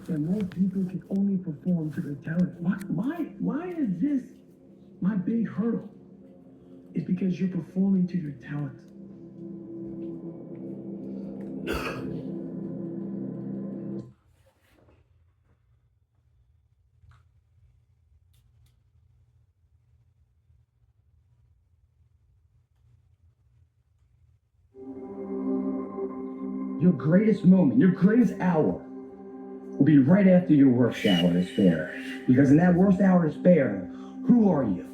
And most people can only perform to their talent. Why is this my big hurdle? It's because you're performing to your talent. Your greatest moment, your greatest hour will be right after your worst hour is fair. Because in that worst hour is fair, who are you?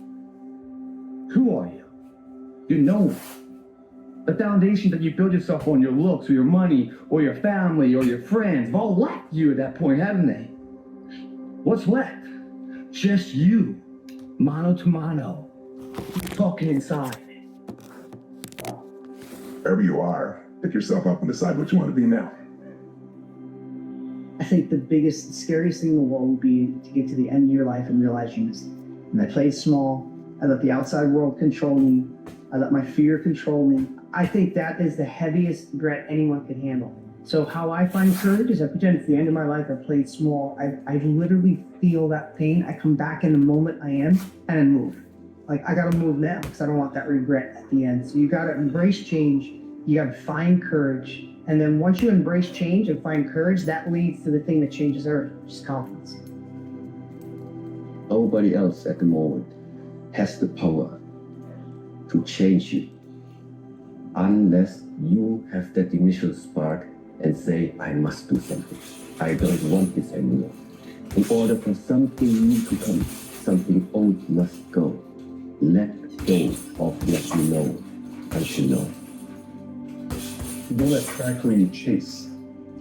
Who are you? You're no one. The foundation that you build yourself on, your looks, or your money, or your family, or your friends, have all left you at that point, haven't they? What's left? Just you, mano to mano, talking inside. Wherever you are, pick yourself up and decide what you want to be now. I think the biggest, scariest thing in the world would be to get to the end of your life and realize you missed it. And I played small. I let the outside world control me. I let my fear control me. I think that is the heaviest regret anyone could handle. So how I find courage is I pretend it's the end of my life. I played small. I literally feel that pain. I come back in the moment I am and I move. Like, I gotta move now because I don't want that regret at the end. So you gotta embrace change. You gotta find courage. And then once you embrace change and find courage, that leads to the thing that changes everything, which is confidence. Nobody else at the moment has the power to change you unless you have that initial spark and say, I must do something. I don't want this anymore. In order for something new to come, something old must go. Let go of what you know as you know. You don't attract who you chase.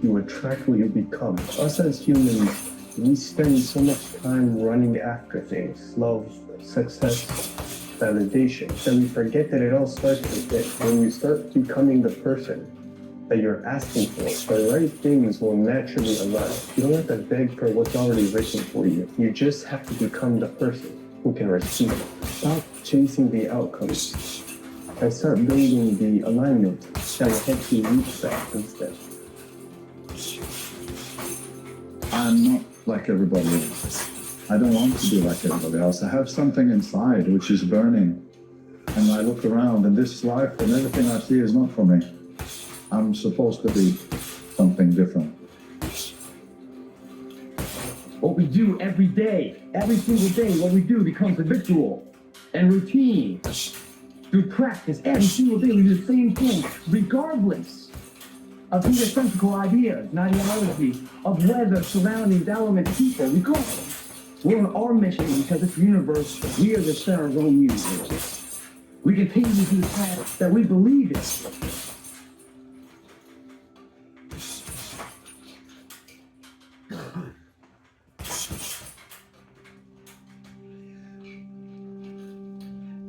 You attract who you become. Us as humans, we spend so much time running after things, love, success, validation, that we forget that it all starts with it. When you start becoming the person that you're asking for, the right things will naturally align. You don't have to beg for what's already written for you. You just have to become the person who can receive it. Stop chasing the outcomes and start building the alignment that will help you reach that instead. I'm not like everybody else. I don't want to be like everybody else. I have something inside which is burning. And I look around and this life and everything I see is not for me. I'm supposed to be something different. What we do every day, every single day, what we do becomes habitual and routine. Through practice, every single day we do the same thing, regardless of egocentrical ideas, and ideology, of weather, surroundings, elements, people, regardless. We're on our mission because this universe, we are the center of our own universe. We continue to do the path that we believe in.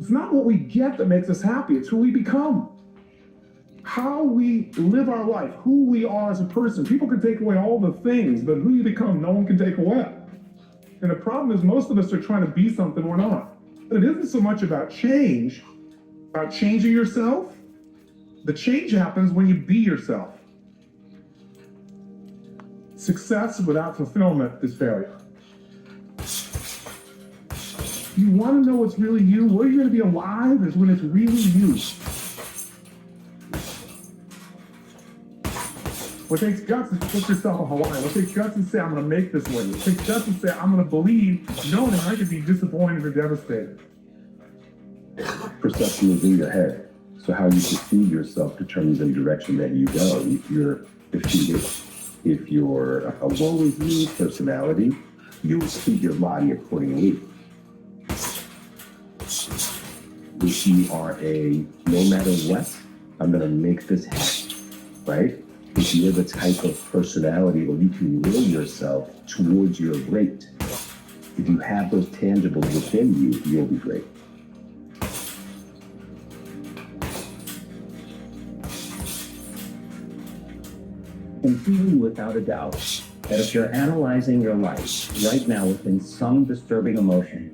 It's not what we get that makes us happy, it's who we become. How we live our life, who we are as a person. People can take away all the things, but who you become, no one can take away. And the problem is most of us are trying to be something we're not. But it isn't so much about change, about changing yourself. The change happens when you be yourself. Success without fulfillment is failure. You want to know what's really you? Where you're going to be alive is when it's really you. What takes guts is to put yourself in Hawaii. What takes guts is to say, I'm going to make this way. What takes guts is to say, I'm going to believe, knowing I could be disappointed or devastated. Perception is in your head. So how you perceive yourself determines the direction that you go. If you're a woe is me personality, you'll see your body accordingly. If you are a no matter what, I'm gonna make this happen, right? If you're the type of personality where you can will yourself towards your great, if you have those tangibles within you, you'll be great. And feeling without a doubt that if you're analyzing your life right now within some disturbing emotion,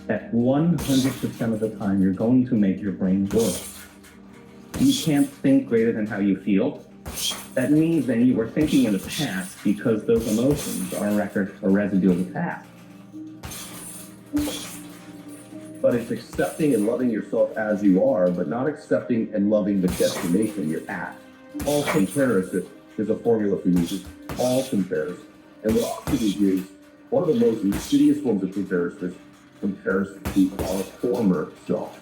that 100% of the time you're going to make your brain work. You can't think greater than how you feel. That means that you were thinking in the past because those emotions are a record, a residue of the past. But it's accepting and loving yourself as you are, but not accepting and loving the destination you're at. All comparison is a formula for users. All comparison. And what oxygen is, one of the most insidious forms of comparison is comparison to our former self.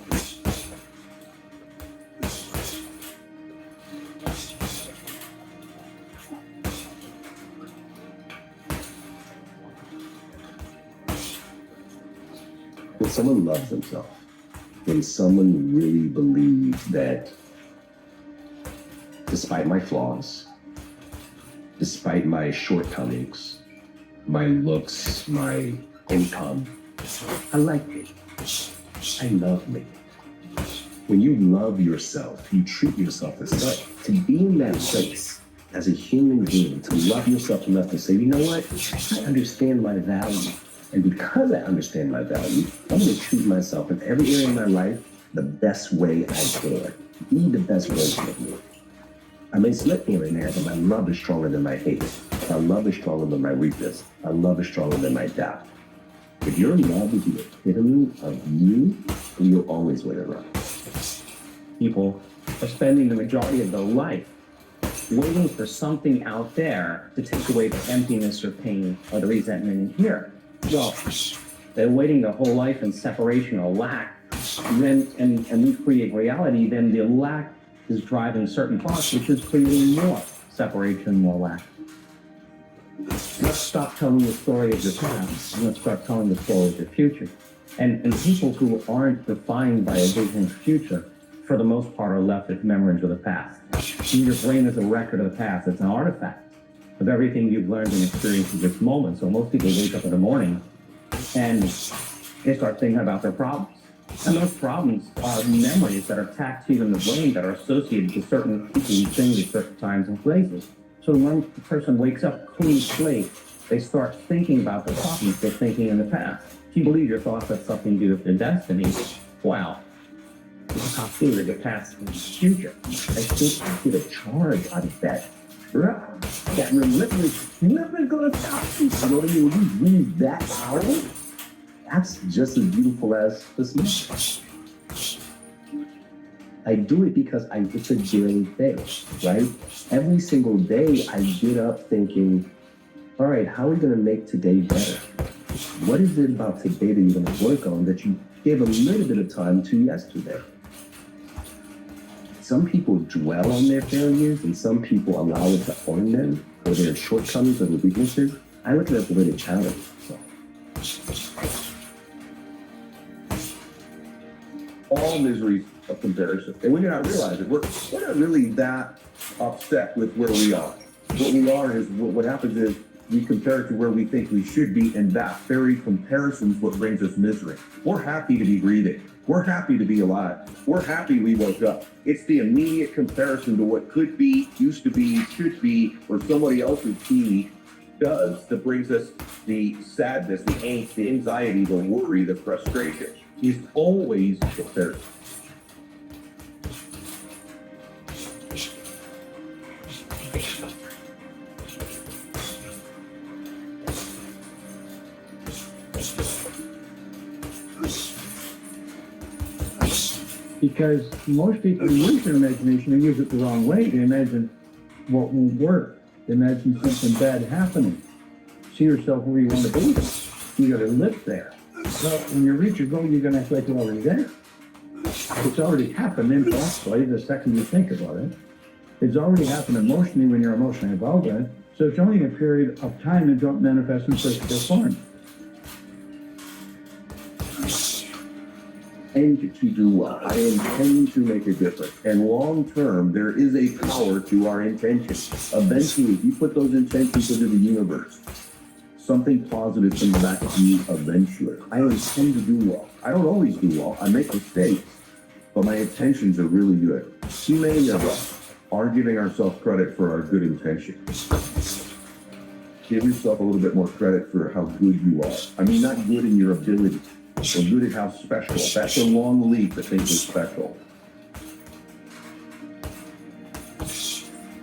When someone loves themselves, when someone really believes that despite my flaws, despite my shortcomings, my looks, my income, I like me. I love me. When you love yourself, you treat yourself as such. To be in that place as a human being, to love yourself enough to say, you know what, I understand my value. And because I understand my value, I'm going to treat myself in every area of my life the best way I can. Be the best version of me. I may slip here and there, but my love is stronger than my hate. My love is stronger than my weakness. My love is stronger than my doubt. If your love is the epitome of you, you'll always win it right. People are spending the majority of their life waiting for something out there to take away the emptiness or pain or the resentment in here. Well, they're waiting their whole life in separation or lack, and we create reality, then the lack is driving certain thoughts, which is creating more separation, more lack. Let's stop telling the story of your past, and let's start telling the story of your future. And people who aren't defined by a vision of future, for the most part, are left with memories of the past. And your brain is a record of the past. It's an artifact of everything you've learned and experienced in this moment. So most people wake up in the morning and they start thinking about their problems. And those problems are memories that are tattooed in the brain that are associated with certain people and things at certain times and places. So when a person wakes up clean slate, they start thinking about the problems they're thinking in the past. If you believe your thoughts have something to do with their destiny, wow. It's not clear the past and the future. I think I get a charge out of that. That relentless, never gonna stop you. You know what I mean? When you read that power, that's just as beautiful as this message. I do it because it's a daily thing, right? Every single day I get up thinking, all right, how are we gonna make today better? What is it about today that you're gonna work on that you gave a little bit of time to yesterday? Some people dwell on their failures and some people allow it to own them or their shortcomings or their weaknesses. I look at it as a way to challenge myself. All miseries of comparison. And we do not realize it. We're not really that upset with where we are. What we are is, what happens is we compare it to where we think we should be, and that very comparison is what brings us misery. We're happy to be breathing. We're happy to be alive. We're happy we woke up. It's the immediate comparison to what could be, used to be, should be, or somebody else's TV does that brings us the sadness, the angst, the anxiety, the worry, the frustration. Is always comparison. Because most people use their imagination and use it the wrong way. They imagine what won't work. They imagine something bad happening. See yourself where you want to be. You got to live there. Well, when you reach your goal, you're going to act like you're already there. It's already happened intellectually the second you think about it. It's already happened emotionally when you're emotionally involved in it. So it's only a period of time and don't manifest in physical form. And to do well. I intend to make a difference. And long term, there is a power to our intentions. Eventually, if you put those intentions into the universe, something positive comes back to you eventually. I intend to do well. I don't always do well. I make mistakes, but my intentions are really good. Too many of us are giving ourselves credit for our good intentions. Give yourself a little bit more credit for how good you are. I mean, not good in your ability, but good at how special. That's a long leap to think you're special.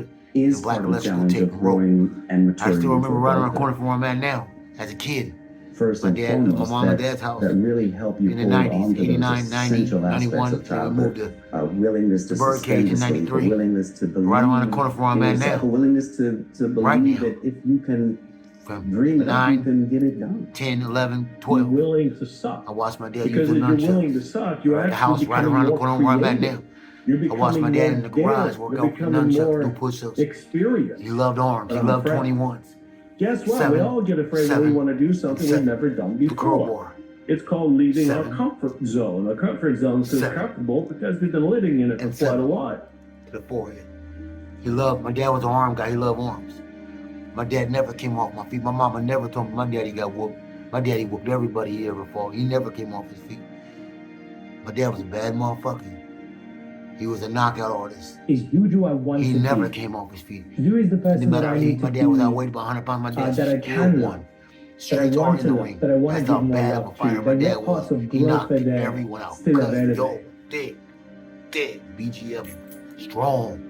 it. is The black part of the electrical challenge tape of rope. growing and I maturing. still remember into running around adulthood. the corner from where I'm at now as a kid. first My and dad, my foremost, mom and dad's house. that really help you In the hold 90s, on to 89, those 90, essential aspects 91, of till we moved childhood. to Willingness to Birdcage suspend in disbelief, a 93. willingness to believe Right around the corner from where I'm in at yourself, a now. willingness to believe Right now. that if you can From dream it up, you 9, can get it done. 10, 11, You're 12. willing to suck. I watched my dad Because use if the you're willing to nunchucks. suck, you're The actually house right becoming around the more corner where I'm at creative. now. You're I becoming watched my dad more in the garage daring. work You're out with becoming nunchucks, more do push-ups. experienced. He loved arms. But He I'm loved afraid. 21s. Guess what? We 7, all get afraid when we 7, want to do something we've 7. never done The curl before. bar. It's called leaving our 7. comfort zone. Our comfort zone is 7. comfortable because we've been living in it for And quite 7. a while. To the forehead. He loved, my dad was an arm guy. He loved arms. My dad never came off my feet. My mama never told me my daddy got whooped. My daddy whooped everybody he ever fought. He never came off his feet. My dad was a bad motherfucker. He was a knockout artist. Is you do I want He to never be? came off his feet. You is the No person that matter, I need my to dad was be, outweighed by 100 pounds. My dad that I still can won. love, that I Straight want hard to in the love, ring. that I want to That's give how more bad of a love to. fighter my That dad what parts was. of He growth knocked are there everyone out. still Cuz available. yo, thick, BGF, strong.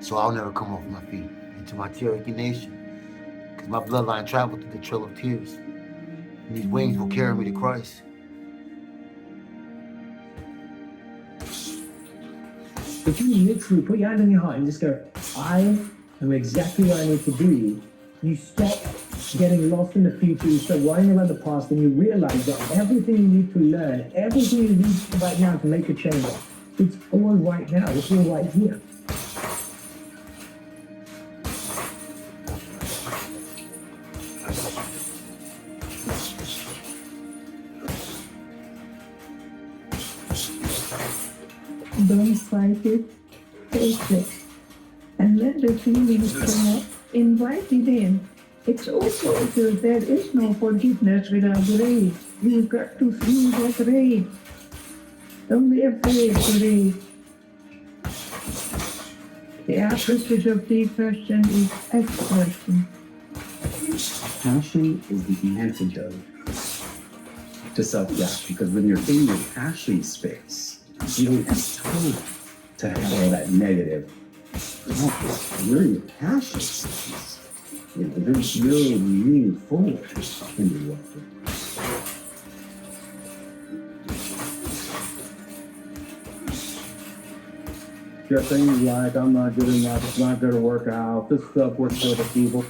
So I'll never come off my feet into my Cherokee Nation. Because my bloodline traveled through the Trail of Tears. And these wings will carry me to Christ. If you literally put your hand on your heart and just go, I am exactly where I need to be, you stop getting lost in the future, you start worrying about the past, and you realize that everything you need to learn, everything you need right now to make a change, it's all right now, it's all right here. Don't fight it, face it. And let the feelings come up, invite it in. It's also because there is no forgiveness without rage. You've got to feel that rage. Don't be afraid to rage. The opposite of depression is expression. Passion is the antidote to self-doubt, because when you're in your passion space, you don't have time to have all that negative. You're in your passion space. You know, there's really moving forward in your work. Just things like, I'm not good enough, it's not going to work out, this stuff works for the people.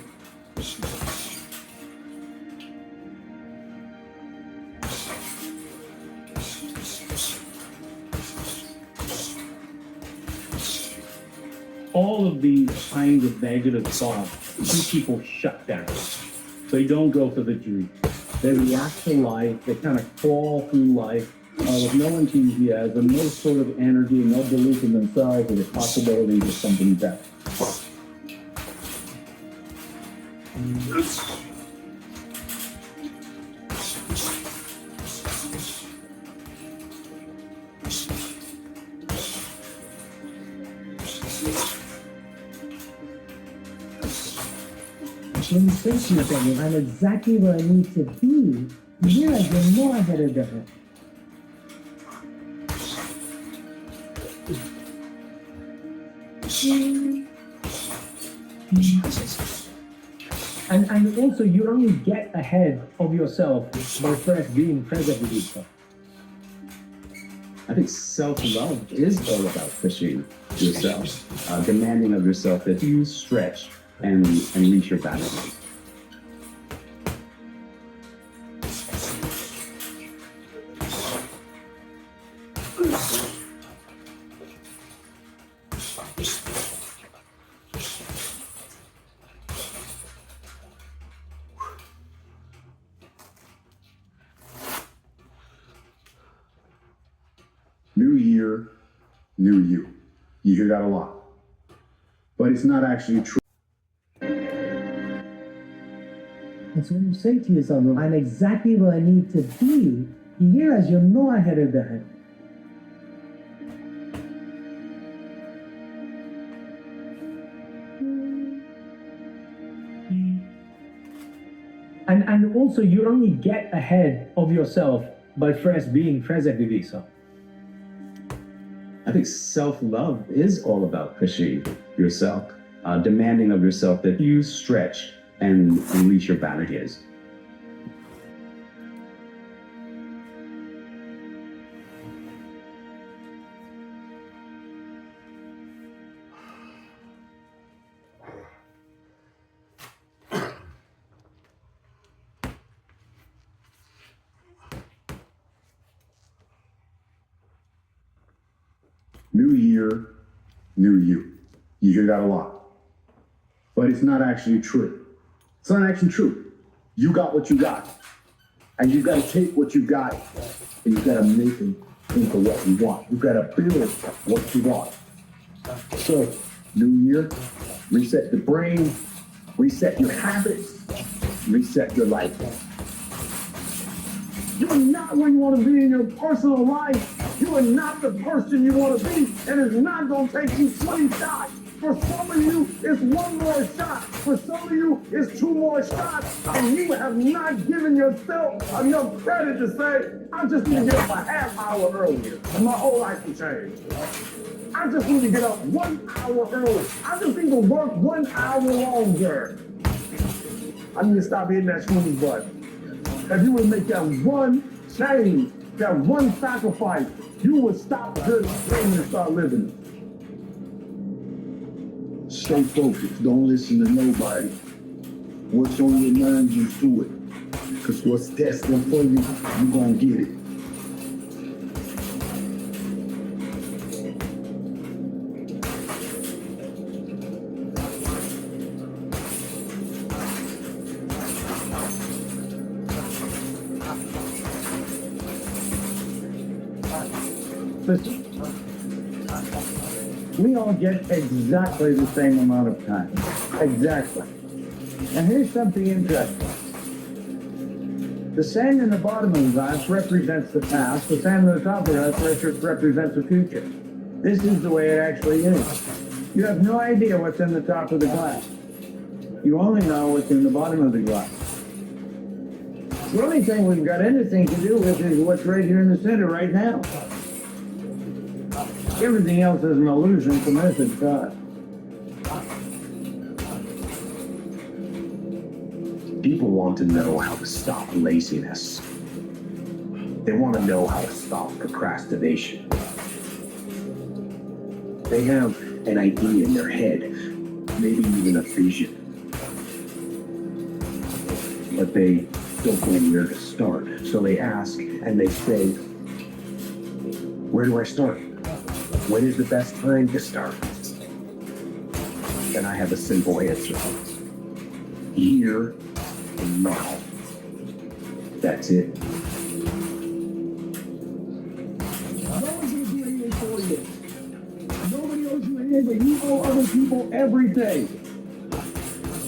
All of these kinds of negative thoughts keep people shut down. They don't go for the dream. They react to life, they kind of crawl through life with no enthusiasm, no sort of energy, no belief in themselves or the possibilities of something better. When you say to yourself, I'm exactly where I need to be, you realize you're more ahead of them. And also, you only get ahead of yourself by first being present with yourself. I think self-love is all about pushing yourself, demanding of yourself that you stretch and reach your boundaries. New year, new you. You hear that a lot. But it's not actually true. And so when you say to yourself, I'm exactly where I need to be, you realize you're more ahead of them. And also, you only get ahead of yourself by first being present with yourself. I think self-love is all about pushing yourself, demanding of yourself that you stretch and reach your boundaries. New year, new you. You hear that a lot. But it's not actually true. It's not actually true. You got what you got. And you gotta take what you got and you gotta make it into what you want. You gotta build what you want. So, new year, reset the brain, reset your habits, reset your life. You are not where you want to be in your personal life. You are not the person you want to be, and it's not going to take you 20 shots. For some of you, it's one more shot. For some of you, it's two more shots. And you have not given yourself enough credit to say, I just need to get up a half hour earlier, and my whole life will change. I just need to get up 1 hour early. I just need to work 1 hour longer. I need to stop hitting that snooze button. If you would make that one change, that one sacrifice, you would stop this thing and start living. Stay focused. Don't listen to nobody. What's on your mind, you do it. Because what's destined for you, you're going to get it. Listen, we all get exactly the same amount of time. Exactly. And here's something interesting. The sand in the bottom of the glass represents the past. The sand on the top of the glass represents the future. This is the way it actually is. You have no idea what's in the top of the glass. You only know what's in the bottom of the glass. The only thing we've got anything to do with is what's right here in the center right now. Everything else is an illusion from this it's God. People want to know how to stop laziness. They want to know how to stop procrastination. They have an idea in their head, maybe even a vision. But they don't know where to start. So they ask and they say, where do I start? When is the best time to start? And I have a simple answer. Here and now. That's it. No one's going to do anything for you. Nobody owes you anything, but you owe other people everything.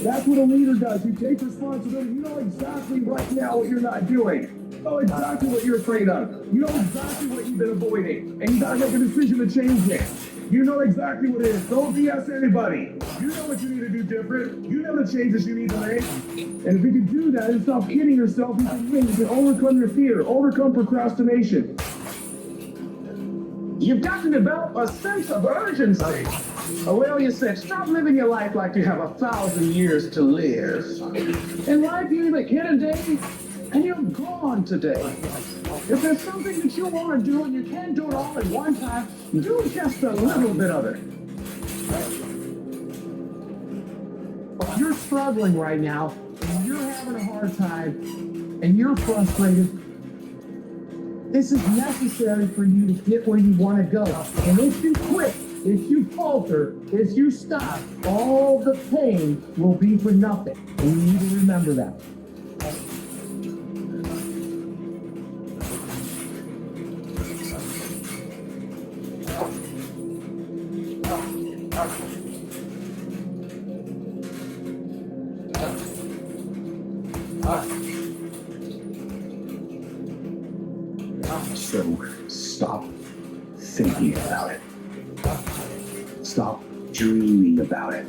That's what a leader does. You take responsibility. You know exactly right now what you're not doing. You know exactly what you're afraid of. You know exactly what you've been avoiding. And you gotta make a decision to change it. You know exactly what it is. Don't BS anybody. You know what you need to do different. You know the changes you need to make. And if you can do that and stop kidding yourself, you can win. You can overcome your fear, overcome procrastination. You've got to develop a sense of urgency. Aurelia said, stop living your life like you have 1,000 years to live. In life, you either get a day and you're gone today. If there's something that you want to do and you can't do it all at one time, do just a little bit of it. If you're struggling right now, and you're having a hard time, and you're frustrated, this is necessary for you to get where you want to go. And if you quit, if you falter, if you stop, all the pain will be for nothing. And you need to remember that. So stop thinking about it. Stop dreaming about it.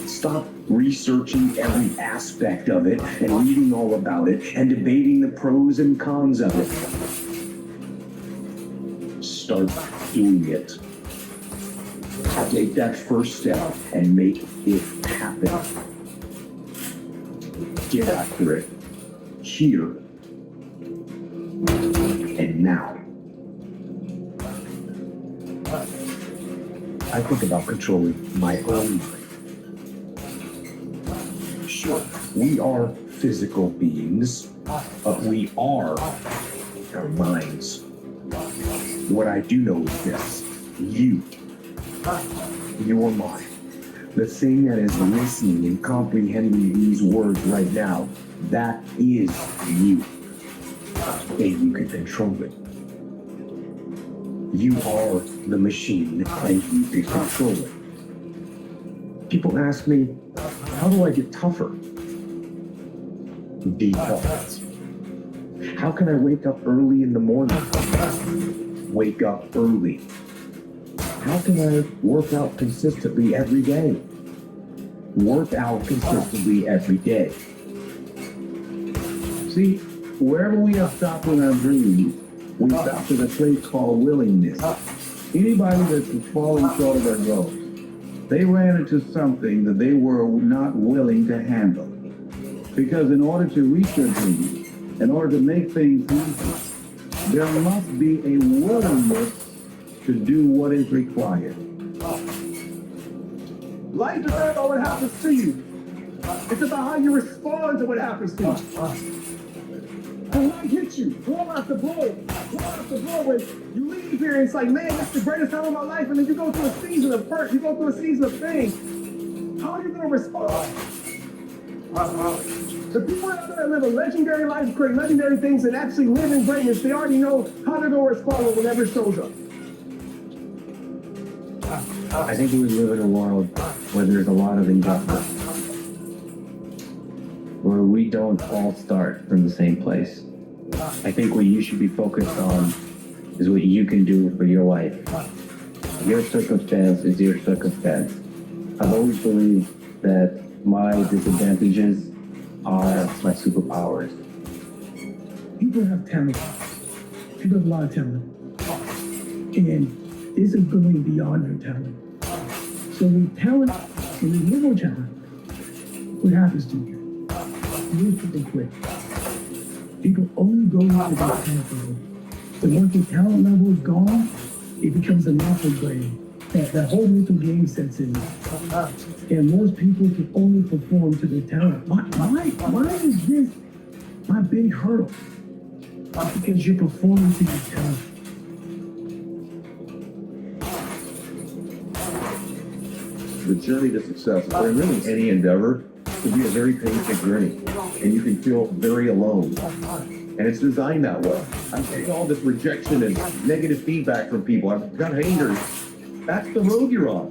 Stop researching every aspect of it and reading all about it and debating the pros and cons of it. Start doing it. Take that first step and make it happen. Get after it. Here and now. I think about controlling my own mind. Sure, we are physical beings, but we are our minds. What I do know is this. You. Your mind. The thing that is listening and comprehending these words right now, that is you. And you can control it. You are the machine and you can control it. People ask me, how do I get tougher? Be tough. How can I wake up early in the morning? Wake up early. How can I work out consistently every day? Work out consistently every day. See, wherever we have stopped in our dreams, we stopped at a place called willingness. Anybody that's falling short of their goals, they ran into something that they were not willing to handle. Because in order to reach their dreams, in order to make things easy, there must be a willingness to do what is required. Life is not about what happens to you. It's about how you respond to what happens to you. When life hits you, blow after blow, when you leave here and it's like, man, that's the greatest time of my life, and then you go through a season of hurt, you go through a season of pain. How are you gonna respond? The people out there that live a legendary life, create legendary things, and actually live in greatness, they already know how they're gonna respond whenever it shows up. I think we live in a world where there's a lot of injustice, where we don't all start from the same place. I think what you should be focused on is what you can do for your life. Your circumstance is your circumstance. I've always believed that my disadvantages are my superpowers. People have talent. People have a lot of talent. And this is going beyond their talent. So with talent, when there's no more talent, what happens to you? You people quit. People only go into their talent level. But once the talent level is gone, it becomes a mental game. That whole mental game sets in. And most people can only perform to their talent. Why is this my big hurdle? Because you're performing to your talent. The journey to success, or really any endeavor, can be a very painful journey, and you can feel very alone. And it's designed that way. I'm getting all this rejection and negative feedback from people. I've got haters. That's the road you're on.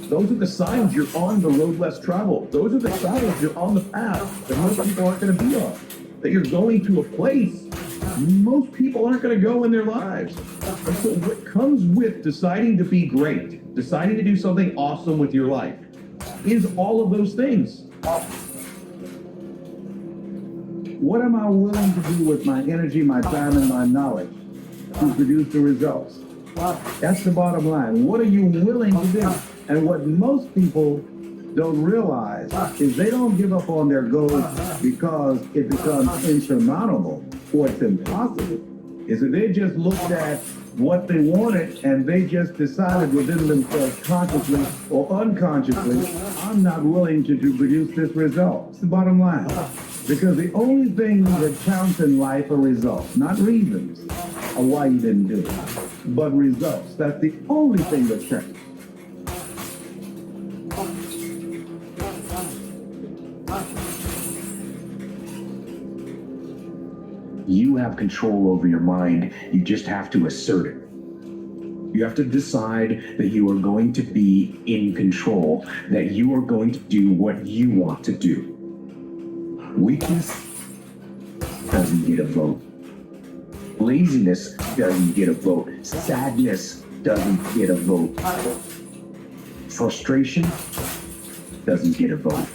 Those are the signs you're on the road less traveled. Those are the signs you're on the path that most people aren't going to be on. That you're going to a place most people aren't going to go in their lives. And so what comes with deciding to be great, deciding to do something awesome with your life, is all of those things. What am I willing to do with my energy, my time, and my knowledge to produce the results? That's the bottom line. What are you willing to do? And what most people don't realize is they don't give up on their goals because it becomes insurmountable or it's impossible. Is that they just looked at what they wanted and they just decided within themselves consciously or unconsciously, I'm not willing to produce this result. It's the bottom line. Because the only thing that counts in life are results, not reasons of why you didn't do it, but results. That's the only thing that counts. You have control over your mind. You just have to assert it. You have to decide that you are going to be in control, that you are going to do what you want to do. Weakness doesn't get a vote. Laziness doesn't get a vote. Sadness doesn't get a vote. Frustration doesn't get a vote.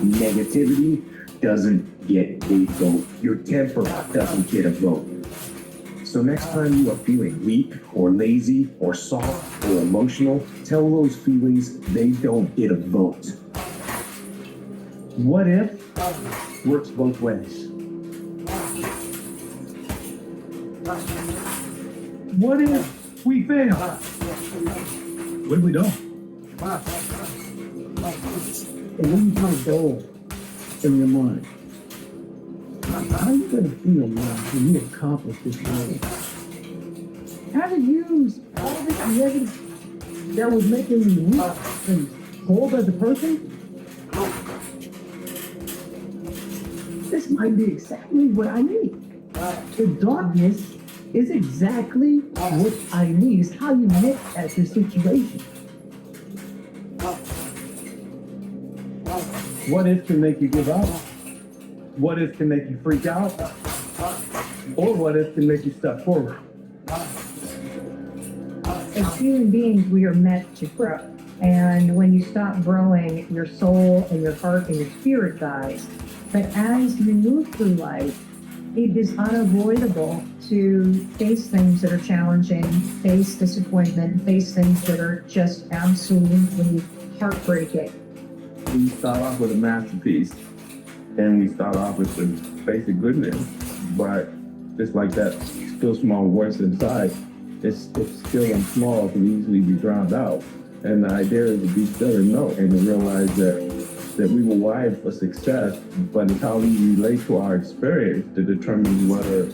Negativity doesn't get a vote. Your temper doesn't get a vote. So next time you are feeling weak or lazy or soft or emotional, tell those feelings they don't get a vote. What if works both ways? What if we fail? What if we don't? And when you put a goal in your mind, how are you going to feel now when you accomplish this goal? Haven't used all this negative that was making me weak and cold as a person. This might be exactly what I need. The darkness is exactly what I need. It's how you look at the situation. What if can make you give up? What if can make you freak out? Or what if can make you step forward? As human beings, we are meant to grow. And when you stop growing, your soul and your heart and your spirit dies. But as you move through life, it is unavoidable to face things that are challenging, face disappointment, face things that are just absolutely heartbreaking. We start off with a masterpiece, and we start off with the basic goodness, but just like that still small voice inside, it's still and small, can easily be drowned out. And the idea is to be still and know, and to realize that we were wired for success, but it's how we relate to our experience that determines whether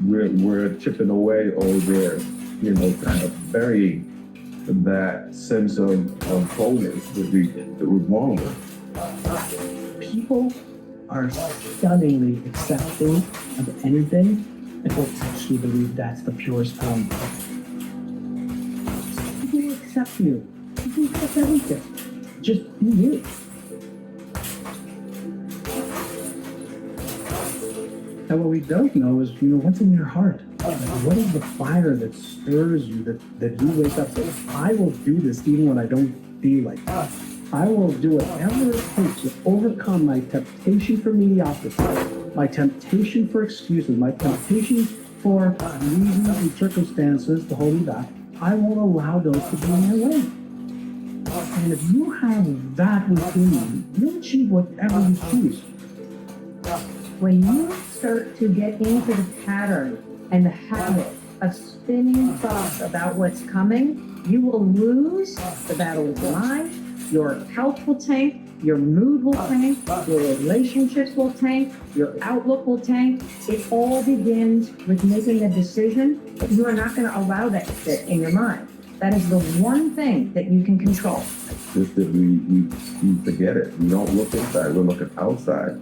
we're chipping away or we're, kind of burying that sense of wholeness that we're born with. People are stunningly accepting of anything and don't actually believe that's the purest form. People will accept you. People will accept everything. Just be you. And what we don't know is, what's in your heart? Like, what is the fire that stirs you, that you wake up saying, I will do this even when I don't feel like it. I will do whatever it takes to overcome my temptation for mediocrity, my temptation for excuses, my temptation for reasons and circumstances to hold me back. I won't allow those to be in my way. And if you have that within you, you'll achieve whatever you choose. When you start to get into the pattern and the habit of spinning thoughts about what's coming, you will lose the battle of mind, your health will tank, your mood will tank, your relationships will tank, your outlook will tank. It all begins with making a decision that you are not going to allow that to sit in your mind. That is the one thing that you can control. Just that we forget it. We don't look inside, we're looking outside.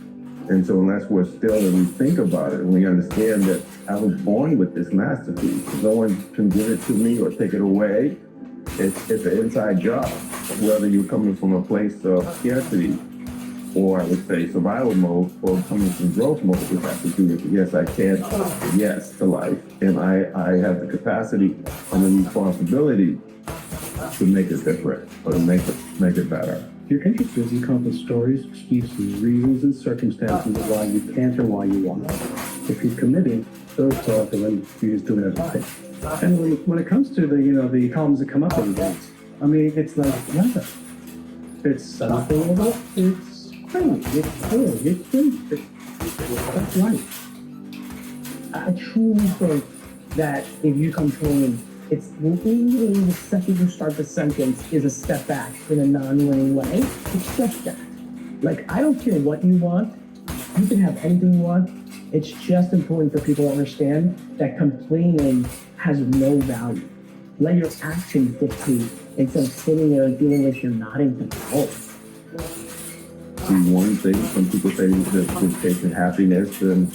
And so unless we're still and we think about it, and we understand that I was born with this masterpiece, no one can give it to me or take it away. It's an inside job. Whether you're coming from a place of scarcity, or I would say survival mode, or coming from growth mode, which has to do with yes, I can, yes to life, and I have the capacity and the responsibility to make it different or to make it better. You're interested, you come up with stories, excuses, reasons, and circumstances of why you can't or why you won't. If you're committing, those talk, and then you just do it every day. And when it comes to the problems that come up every day, I mean, it's like weather. It's unfavorable, it's crazy, it's cold, it's good, that's life. I truly think that if you come clean, it's literally the second you start the sentence is a step back in a non-winning way. It's just that. Like, I don't care what you want. You can have anything you want. It's just important for people to understand that complaining has no value. Let your actions dictate instead of sitting there and feeling like you're not in control. See, one thing, some people say that we're chasing happiness, and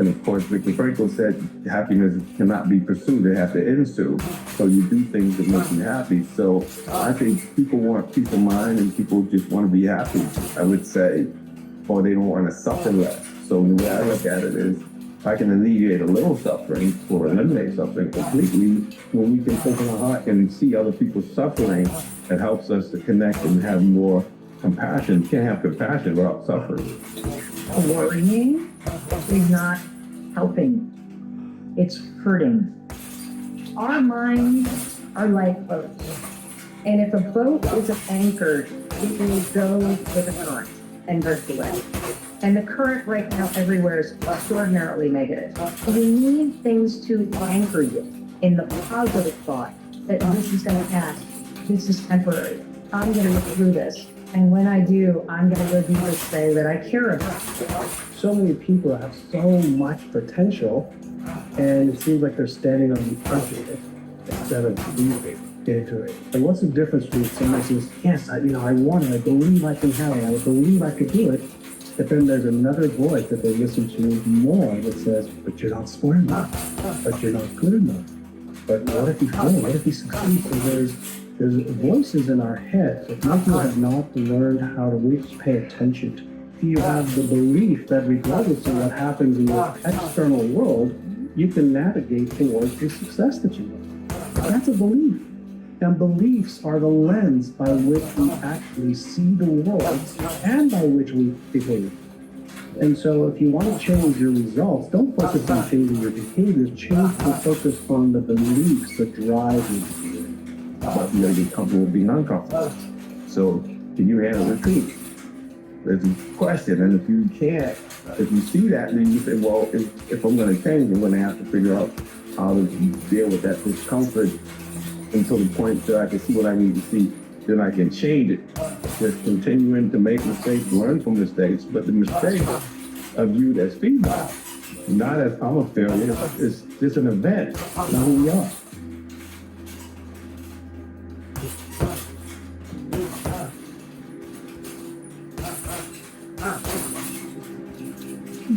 of course, Viktor Frankl said happiness cannot be pursued, they have to ensue. So you do things that make you happy. So I think people want peace of mind and people just want to be happy, I would say, or they don't want to suffer less. So the way I look at it is, if I can alleviate a little suffering or eliminate suffering completely, when we can open our heart and see other people's suffering, it helps us to connect and have more compassion. You can't have compassion without suffering. Worrying is not helping. It's hurting. Our minds are like boats. And if a boat isn't anchored, it will go with the current and drift away. And the current right now everywhere is extraordinarily negative. We need things to anchor you in the positive thought that this is going to pass. This is temporary. I'm going to get through this. And when I do, I'm going to live this day that I care about. So many people have so much potential, and it seems like they're standing on the edge of it. instead of believing into it. And what's the difference between someone who says, yes, I want it, I believe I can have it, I believe I could do it, but then there's another voice that they listen to more that says, but you're not smart enough, but you're not good enough, but what if you fail, what if you succeed? So there's voices in our heads that most people have not learned how to really pay attention to. If you have the belief that regardless of what happens in the external world, you can navigate towards the success that you want. That's a belief. And beliefs are the lens by which we actually see the world and by which we behave. And so if you want to change your results, don't focus on changing your behaviors, change the focus on the beliefs that drive your behavior. But you gotta get comfortable with being uncomfortable. So, can you handle the truth? There's a question, and if you can't, if you see that, then you say, well, if I'm gonna change, I'm gonna have to figure out how to deal with that discomfort until the point that I can see what I need to see. Then I can change it. Just continuing to make mistakes, learn from mistakes, but the mistakes are viewed as feedback, not as I'm a failure. It's just an event, not who we are.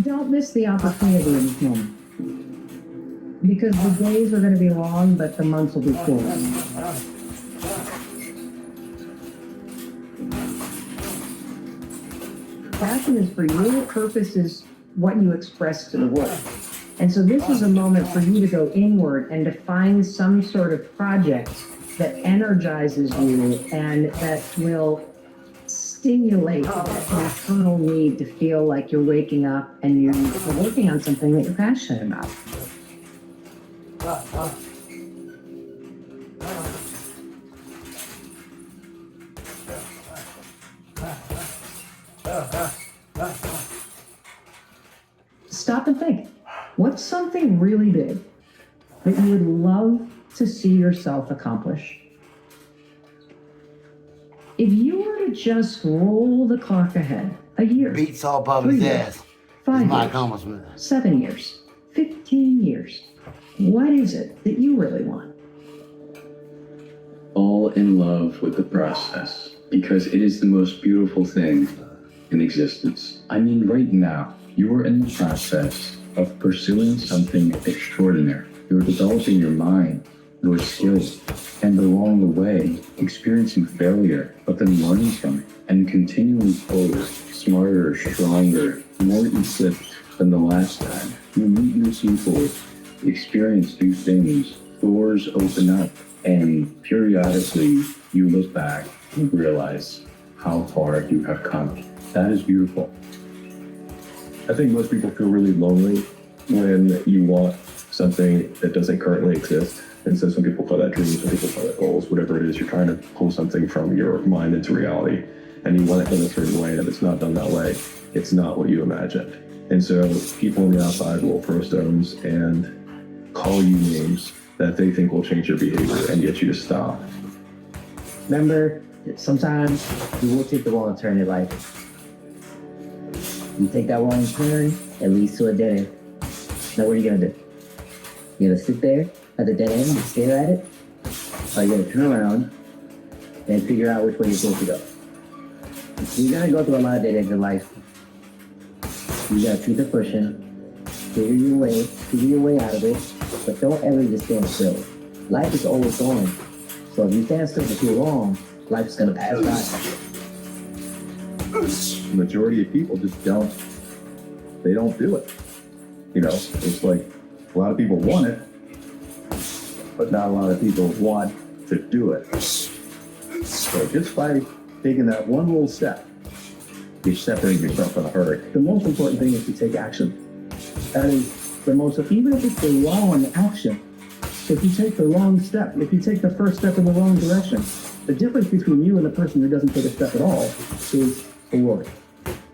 Don't miss the opportunity in this moment. Because the days are going to be long, but the months will be short. Passion is for you, purpose is what you express to the world. And so this is a moment for you to go inward and to find some sort of project that energizes you and that will stimulate that internal need to feel like you're waking up and you're working on something that you're passionate about. Stop and think. What's something really big that you would love to see yourself accomplish? If you were to just roll the clock ahead a year, Beat Saul Bobby's 3 years, ass. 5 It's my years, accomplishment. 7 years, 15 years, what is it that you really want? Fall in love with the process because it is the most beautiful thing in existence. I mean, right now, you are in the process of pursuing something extraordinary. You're developing your mind, your skills, and along the way, experiencing failure, but then learning from it and continuing forward, smarter, stronger, more equipped than the last time. You meet new people, experience new things, doors open up, and periodically you look back and realize how far you have come. That is beautiful. I think most people feel really lonely when you want something that doesn't currently exist. And so some people call that dreams, some people call that goals, whatever it is, you're trying to pull something from your mind into reality. And you want it done a certain way, and if it's not done that way, it's not what you imagined. And so people on the outside will throw stones and call you names that they think will change your behavior and get you to stop. Remember, sometimes you will take the wrong turn in life. You take that wrong turn, it leads to a dead end. Now what are you gonna do? You're gonna sit there at the dead end and stare at it? Or you're gonna turn around and figure out which way you're supposed to go? You're gonna go through a lot of dead ends in life. You gotta keep it pushing, figure your way out of it, but don't ever just stand still. Life is always going. So if you stand still for too long, life's gonna pass by. The majority of people just don't do it. You know, it's like a lot of people want it, but not a lot of people want to do it. So just by taking that one little step, you separate yourself from the herd. The most important thing is to take action. That is the most, even if it's the wrong action, if you take the wrong step, if you take the first step in the wrong direction, the difference between you and the person who doesn't take a step at all is a word.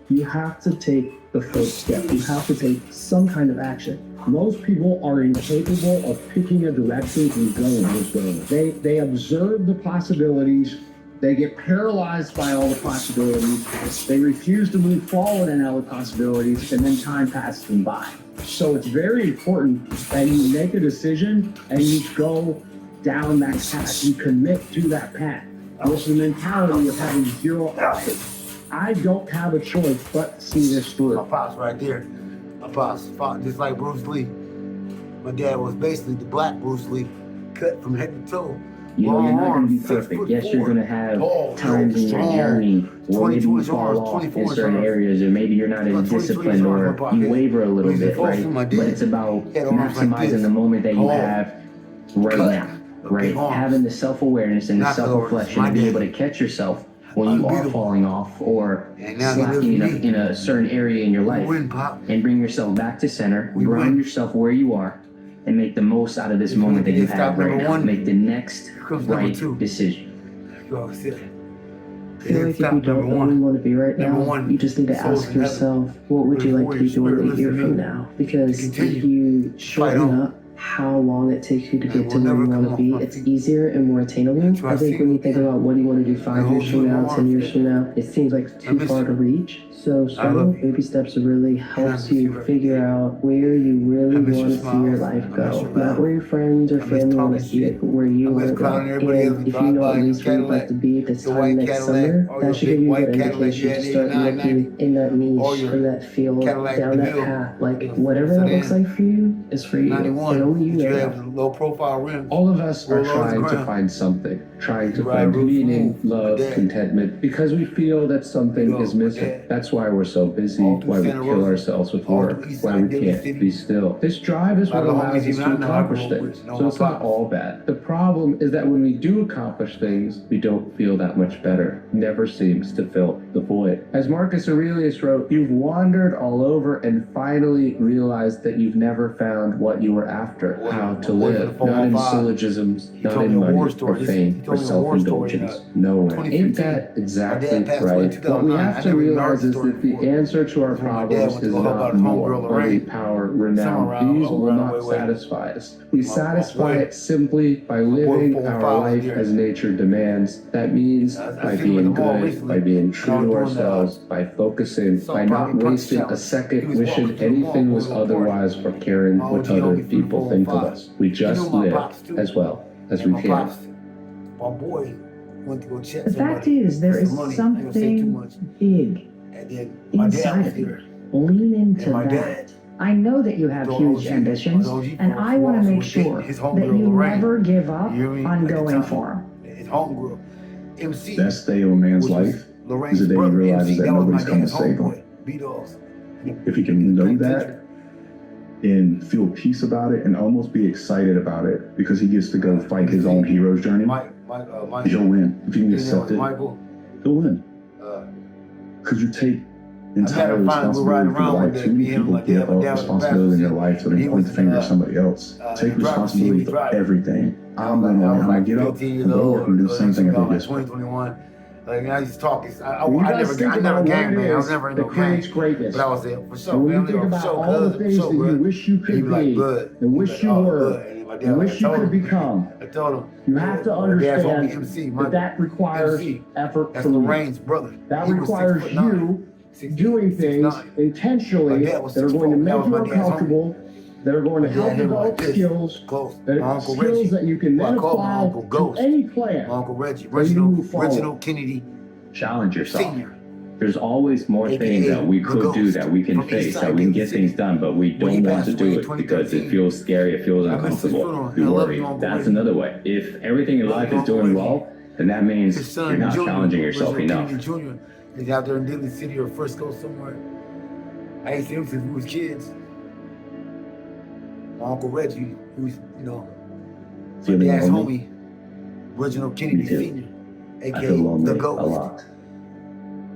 You have to take the first step. You have to take some kind of action. Most people are incapable of picking a direction and going this way. They observe the possibilities. They get paralyzed by all the possibilities. They refuse to move forward in all the possibilities, and then time passes them by. So it's very important that you make a decision and you go down that path. You commit to that path with the mentality of having zero options. I don't have a choice but to see this My through. pops right there. My pops fought just like Bruce Lee. My dad was basically the black Bruce Lee, cut from head to toe. You know, you're not going to be Long arms, perfect. Yes, you're going to have tall, times in your strong, journey where maybe 22 you inch fall arms, off 24 in inch certain arms. areas, or maybe you're not as About 23 disciplined inch or arms, my you pocket. waver a little He's the bit, first right? one I But did. it's about He had arms like maximizing this. the moment that you Tall. have right Cut. now, right? arms. Having the self-awareness and the Not the self-reflection arms, and being able my to catch yourself when you are Unbeatable. falling off or And now he slacking lives with in me. a certain area in your We life, win, Pop. and bring yourself back to center, We ground win. yourself where you are, and make the most out of this If you moment that want to you get have stop right number now. one, Make the next here comes number right two. decision. You always said it. I feel like if you don't know where you want to be right Number now, one, you just need to souls ask in heaven. yourself, what would you like to be doing a year from now? Because if you shorten on. up how long it takes you to And get to we'll where never you want come to be, off my it's feet. easier and more attainable. That's why I I think see when you you think again. about what do you want to do 5 hold years you from in my now, 10 arms. years from now, it seems like too miss far you. to reach. So I starting love with you. baby steps really helps miss you you every figure day. out where you really I miss want your to see your smiles. life I miss go. your Not laugh. where your friends or I miss family want to talking see shit. it, but where I you miss want to go. clowning everybody else And who if you drive know by at in least your where you'd like Cadillac. to be at this Your time white next Cadillac, summer, or that your should give big you a white good Cadillac indication you to had start 89, 90. looking in that Or niche, your in that field, Cadillac down that DeVille. path. Like It was whatever that looks sedan. like for you is for you. 91. And only you You know have that. low profile rims. All of us are Roll over the trying to ground. find something, trying to You ride find real meaning, smooth. love, My dad. contentment, because we feel that something Yo, is my missing. dad. That's why we're so busy, All through why we Santa kill Rosa. ourselves with All work, through East why Side, we Daly can't City. be still. This drive is A lot what of allows homies us even to I know I accomplish grew up things. with know So my it's not pops. all bad. The problem is that when we do accomplish things, we don't feel that much better. Never seems to fill the void. As Marcus Aurelius wrote, you've wandered all over and finally realized that you've never found what you were after, how to live, not in syllogisms, not told in me a money war or story. He fame told or me a war story, self-indulgence. Nowhere. Ain't 2015. that exactly My dad passed away in right? What we 2009. have I to never even heard realize the is story that the before. answer to our When my dad problems went to is go help not out his more, homegirl, only Lorraine. power, Somewhere renown. around- These will around not the way. satisfy us. We My satisfy boy- it simply by living 4 and our 5 life here. as nature demands. That means I by seen him at being the mall good, recently. by being And I true was to doing ourselves, by focusing, some by not probably punch wasting a challenge. He second was wishing walking through the mall, anything was going to a party. otherwise or caring My what OG other homie from people 4 think and of 5. us. We just my live pops, too. as well as And we my can. pops, my boy went to go check The somebody fact is, there for is some money. I ain't gonna say too something much. big And then my dad inside was of you. there. Lean into And my dad. that. I know that you have The huge OG ambitions, folks and I want was to make dating sure his that homegirl, you Lorraine. never give up You hear me? on At the going time. for His homegirl, MC. Best day of a man's which was life Lorraine's is the day he brother, realizes MC. that That was nobody's my come to dad's save him. homeboy, B-Dogs. If he can know that and feel peace about it and almost be excited about it because he gets to go fight his own hero's journey, Mike, he'll win. If you can his name was accept it, Michael. he'll win. Uh, Because you take I met entire him finally, we were riding responsibility for your around one life. day, Too many me, him, people my give dad. up My dad was in the responsibility in their back life so seat. they He point was, the finger at uh, somebody else. the Take driver's responsibility seat, for driver. everything. I'm I going was to like get up 15 and years go old. work and do the same thing I did like yesterday. 2021. Like, I used to talk. I When you guys never think about gang what it bang. I was is never in that no gang. creates greatness, But I was there for sure. and when you man. think For about sure, all the cuz, things for that sure, you bro. wish you And he could be like, be, good. and wish you were, And my dad, and like, wish I you told could him. become, I told him. you have to My dad's homie, understand MC, that that requires MC. effort That's from you. Lorraine's brother. That He was requires 6'9". you 6'9". doing things 6'9". intentionally My that dad was are going to 6'4". That make was you my dad's uncomfortable, that are going to My help dad hit him develop like this. skills, Close. that My Uncle skills Reggie. that you can Well, I then call my apply Uncle to Ghost. any plan. My Uncle Reggie. So you move forward. Reginald Kennedy Challenge yourself. Senior. There's always more AKA things that we the could do, Ghost that we can from face, Eastside that we can Daly get City. things done, but we When he don't want passed to away do in it because it 2013, feels scary, it feels I missed his uncomfortable. funeral, and We I love worry. you, Uncle That's Reggie. another way. If everything in life is Uncle doing Reggie. well, then that means His son, you're not Junior, challenging yourself Reginald enough. Kennedy Jr. He's out there in Daly City or Frisco somewhere. I ain't seen him since we was kids. My Uncle Reggie, who was, my Feeling dad's lonely? homie, Reginald Kennedy Me too. Senior, I aka feel lonely the a Ghost. lot.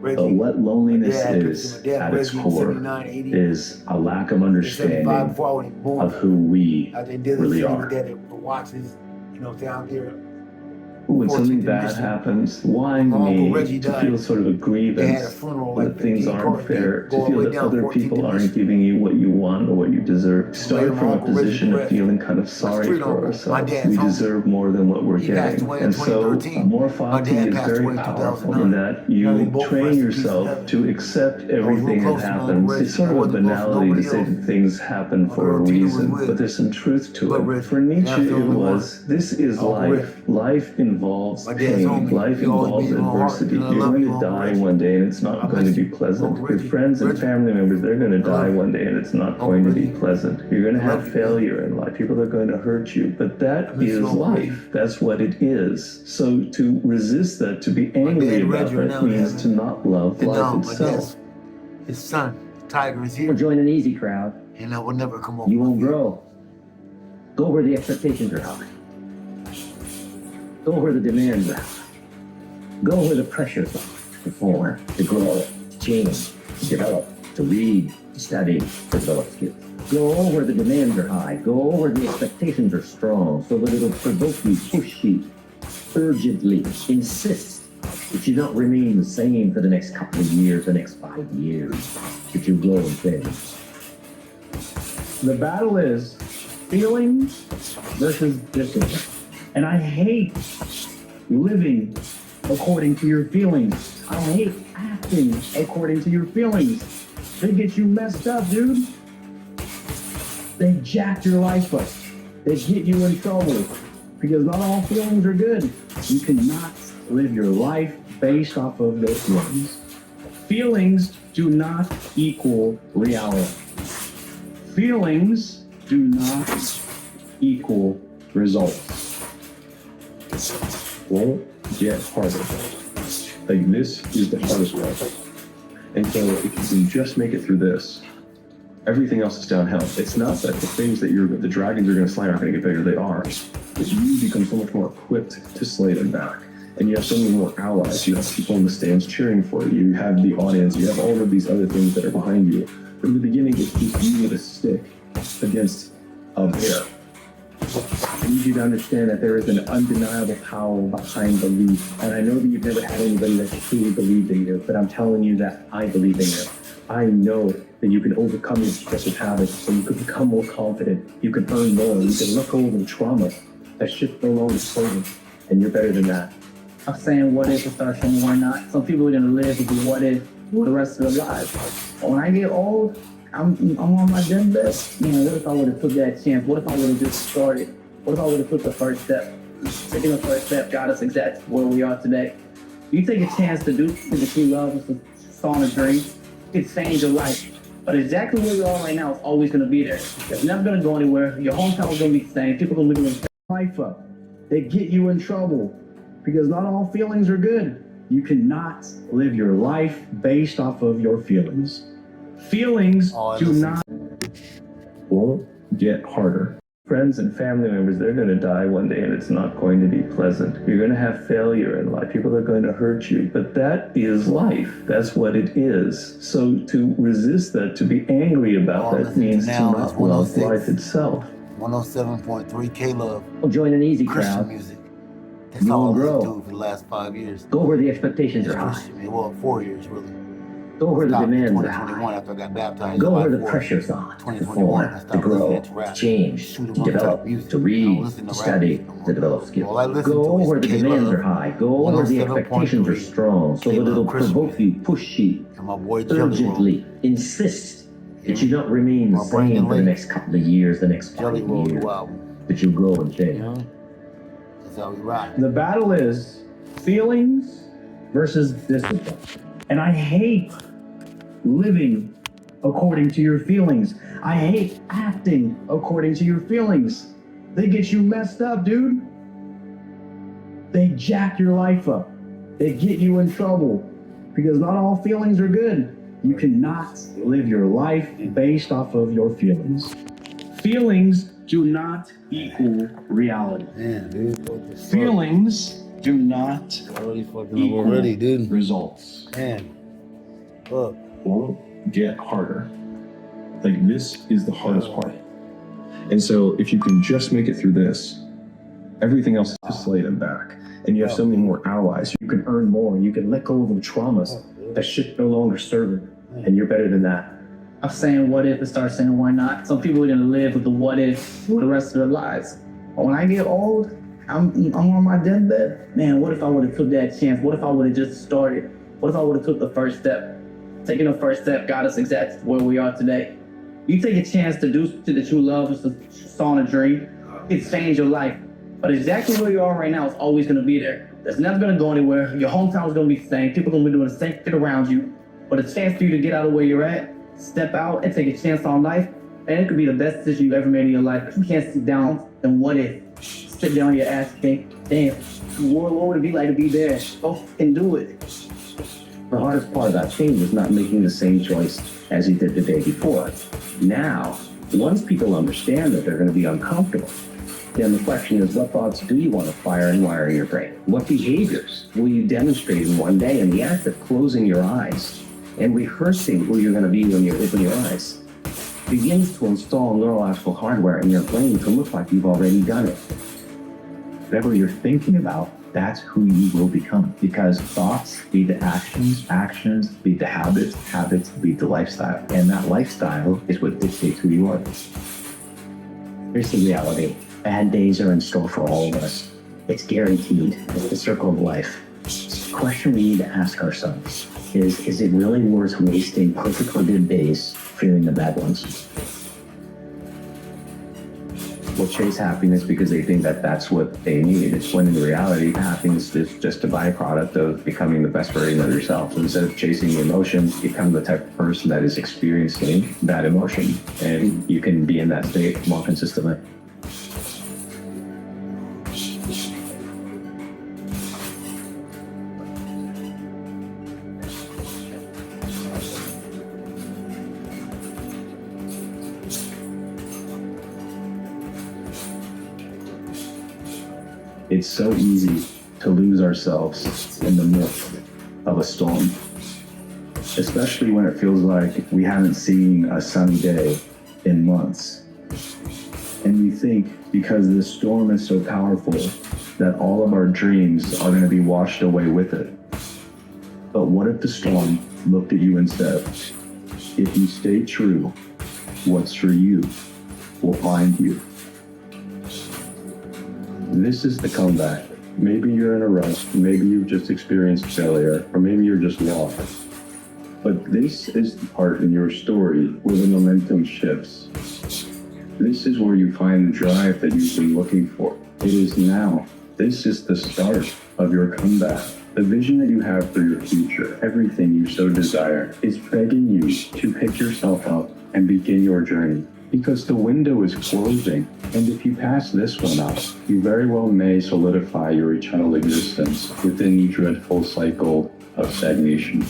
Reggie. But what loneliness My dad, is, my dad, at its Reggie, core, 79, 80. is a lack of 75 understanding before I was born. of who we Out there in Daly really City are. with that, the watches, out there. when something 14th bad edition. happens, why My Uncle me Reggie to died. feel sort of a They had a grievance funeral that like things 15 aren't cars fair, go to all the feel way that down other 14th people aren't edition. giving you what you want or what you deserve? Start Later, from my a Uncle Reggie position of passed. feeling kind of My sorry street for uncle, my ourselves. dad's We uncle. deserve more than what we're He passed getting. away in And so, 2013. Morphology My dad is passed very away in powerful 2009. in that You know, they you both train rest in peace yourself together. to accept I was real everything that close to my Uncle happens. Reggie. It's sort I of a wasn't close to banality to nobody say else. that things happen My for a girl Tina was reason, with. but there's some truth to But it. Reggie, For Nietzsche, that's the it only one. was, this is Uncle life. Reggie. Life involves My dad's pain. homie. Life He always involves beat my heart, adversity. and I You're love going you, to Uncle die Reggie. one day and it's I not going miss to be you, pleasant. Uncle Your Reggie. friends and Reggie. family members, they're going to I love die you. one day and it's not Uncle going to be Reggie. pleasant. You're going to I love have you, man. failure in life. People are going to hurt you, but that I miss is you, Uncle Reggie. life. That's what it is. So to resist that, to be My angry dad and about Reggie are that now in means heaven. to not love And life now my itself. dad's, his son, Tiger, is Or here. join an easy crowd. And I will never come off You my won't feet. grow. Go where the expectations are high. Go where the demands are high. Go where the pressures are. To perform, to grow, to change, to develop, to read, to study, to develop skills. Go where the demands are high. Go where the expectations are strong, so that it'll provoke you, push you, urgently insist that you don't remain the same for the next couple of years, the next 5 years, that you grow and change. The battle is feelings versus discipline. And I hate living according to your feelings. I hate acting according to your feelings. They get you messed up, dude. They jack your life up. They get you in trouble. Because not all feelings are good. You cannot live your life based off of your feelings. Feelings do not equal reality. Feelings do not equal results. Won't get harder. Like, this is the hardest part. And so if you can just make it through this, everything else is downhill. It's not that the things that the dragons are going to slay aren't going to get bigger. They are. But you become so much more equipped to slay them back. And you have so many more allies. You have people in the stands cheering for you. You have the audience. You have all of these other things that are behind you. But in the beginning, it's just you with a stick against a bear. I need you to understand that there is an undeniable power behind belief. And I know that you've never had anybody that truly believed in you, but I'm telling you that I believe in you. I know that you can overcome your destructive habits, so you can become more confident. You can earn more. You can let go of the trauma. That shit's no longer serving, and you're better than that. I'm saying what if it starts saying why not. Some people are gonna live with the what if for the rest of their lives. When I get old, I'm on my deathbed. Man, what if I would have took that chance? What if I would have just started? What if I would have took the first step? Taking the first step got us exactly where we are today. You take a chance to do something that you love, it's a song of dreams. It can change your life. But exactly where you are right now is always gonna be there. It's never gonna go anywhere. Your hometown is gonna be the same. People are gonna live your life up. They get you in trouble. Because not all feelings are good. You cannot live your life based off of your feelings. Feelings do not. Won't get harder. Friends and family members, they're going to die one day and it's not going to be pleasant. You're going to have failure in life. People are going to hurt you. But that is life. That's what it is. So to resist that, to be angry about that, means to not love life itself. 107.3 K-Love. Or join an easy Christian crowd. music. That's You all will I grow. listened to for the last 5 years. Go where the expectations It's are high. Christian music. Well, 4 years, really. Go where the Stopped in demands are 2021 high. after I got baptized. Go July where the 4th. pressures are. To 2021, I perform, to stopped grow, listening to to rap. change, Shoot 'em to up type develop, music. to I don't read, listen to to rap study, music no more. to develop skills. All I listen Go to is where the K-Love, demands are high. Go where the 107.3 expectations are strong, so that K-Love it'll Christian provoke you, push you, and my boy Jelly Roll. urgently insist that you don't remain the My Brandon same for the Lake. next couple of years, the next 5 Jelly Roll years, new album. that you grow and change. You know? That's how we rock. The battle is feelings versus discipline. And I hate living according to your feelings. I hate acting according to your feelings. They get you messed up, dude. They jack your life up. They get you in trouble. Because not all feelings are good. You cannot live your life based off of your feelings. Feelings do not equal reality. Man, dude. What the fuck? Feelings do not Already fucking up equal already, dude. results. Man. Fuck. Won't get harder. Like, this is the hardest part. And so if you can just make it through this, Everything else is to slay them back. And you have so many more allies. You can earn more. You can let go of the traumas. That shit no longer serving. And you're better than that. I'm saying what if and start saying why not. Some people are gonna live with the what if for the rest of their lives. But when I get old, I'm on my deathbed. Man, what if I would have took that chance? What if I would have just started? What if I would have took the first step? Taking the first step got us exactly where we are today. You take a chance to do something that you love, it's a song, a dream. It's changed your life. But exactly where you are right now is always gonna be there. That's never gonna go anywhere. Your hometown is gonna be the same. People are gonna be doing the same shit around you. But a chance for you to get out of where you're at, step out and take a chance on life, and it could be the best decision you've ever made in your life. If you can't sit down, then what if? Sit down your ass and think, damn, what would it be like to be there? Go and do it. The hardest part about change is not making the same choice as you did the day before. Now, once people understand that they're going to be uncomfortable, then the question is, what thoughts do you want to fire and wire in your brain? What behaviors will you demonstrate in one day in the act of closing your eyes and rehearsing who you're going to be when you open your eyes? Begins to install neurological hardware in your brain to look like you've already done it. Whatever you're thinking about, that's who you will become. Because thoughts lead to actions, actions lead to habits, habits lead to lifestyle. And that lifestyle is what dictates who you are. Here's the reality. Bad days are in store for all of us. It's guaranteed. It's the circle of life. The question we need to ask ourselves is it really worth wasting perfectly good days fearing the bad ones? Will chase happiness because they think that that's what they need. It's when in reality, happiness is just a byproduct of becoming the best version of yourself. So instead of chasing the emotions, become the type of person that is experiencing that emotion. And you can be in that state more consistently. It's so easy to lose ourselves in the midst of a storm, especially when it feels like we haven't seen a sunny day in months. And we think because this storm is so powerful that all of our dreams are going to be washed away with it. But what if the storm looked at you and said, if you stay true, what's for you will find you. This is the comeback. Maybe you're in a rush, maybe you've just experienced failure, or maybe you're just lost. But this is the part in your story where the momentum shifts. This is where you find the drive that you've been looking for. It is now. This is the start of your comeback. The vision that you have for your future, everything you so desire, is begging you to pick yourself up and begin your journey. Because the window is closing, and if you pass this one up, you very well may solidify your eternal existence within the dreadful cycle of stagnation.